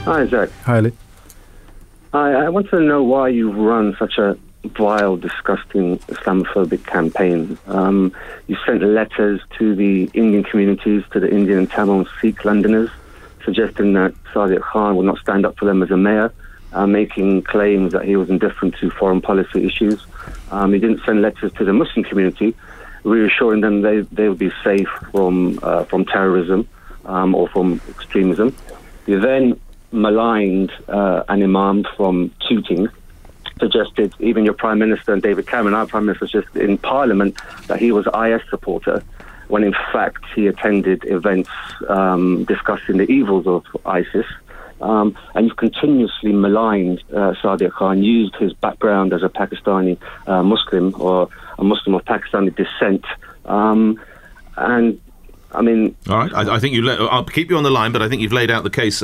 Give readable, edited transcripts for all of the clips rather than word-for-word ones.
Hi, Zach. Hi, Ali. I want to know why you've run such a vile, disgusting Islamophobic campaign. You sent letters to the Indian communities, to the Indian and Tamil and Sikh Londoners, suggesting that Sadiq Khan would not stand up for them as a mayor, making claims that he was indifferent to foreign policy issues. He didn't send letters to the Muslim community, reassuring them they would be safe from terrorism or from extremism. You then maligned an imam from Tooting, suggested, even your Prime Minister and David Cameron, our Prime Minister, suggested in Parliament that he was an IS supporter, when in fact he attended events discussing the evils of ISIS. And you've continuously maligned Sadiq Khan, used his background as a Pakistani Muslim or a Muslim of Pakistani descent. And I mean, all right. I think I'll keep you on the line, but I think you've laid out the case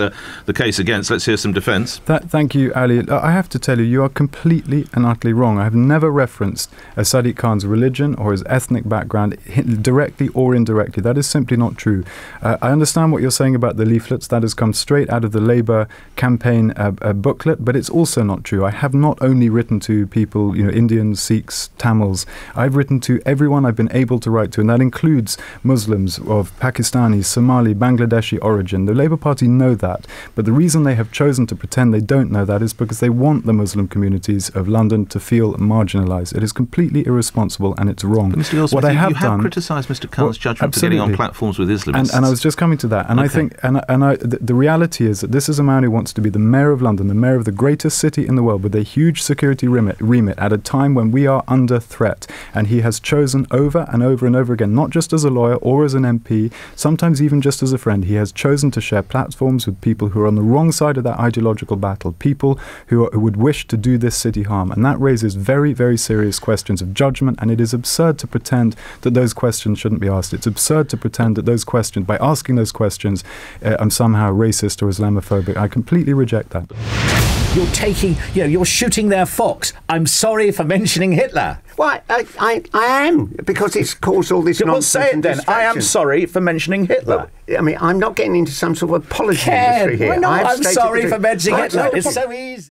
against. Let's hear some defence. Thank you, Ali. I have to tell you, you are completely and utterly wrong. I have never referenced Sadiq Khan's religion or his ethnic background directly or indirectly. That is simply not true. I understand what you're saying about the leaflets. That has come straight out of the Labour campaign booklet, but it's also not true. I have not only written to people, Indians, Sikhs, Tamils. I've written to everyone I've been able to write to, and that includes Muslims of Pakistani, Somali, Bangladeshi origin. The Labour Party know that, but the reason they have chosen to pretend they don't know that is because they want the Muslim communities of London to feel marginalised. It is completely irresponsible and it's wrong. But Mr. Goldsmith, you have criticised Mr. Khan's judgment for getting on platforms with Islamists. And I was just coming to that. And okay. I think, the reality is that this is a man who wants to be the mayor of London, the mayor of the greatest city in the world, with a huge security remit at a time when we are under threat. And he has chosen over and over and over again, not just as a lawyer or as an MP, sometimes even just as a friend, he has chosen to share platforms with people who are on the wrong side of that ideological battle, people who would wish to do this city harm. And that raises very, very serious questions of judgment, and it is absurd to pretend that those questions shouldn't be asked. It's absurd to pretend that those questions, by asking those questions, I'm somehow racist or Islamophobic. I completely reject that. You're taking, you're shooting their fox. I'm sorry for mentioning Hitler. Why, I am, because it's caused all this nonsense. Well, say it then. I am sorry for mentioning Hitler. Well, I mean, I'm not getting into some sort of apology industry here. I'm sorry for mentioning Hitler. It's so easy.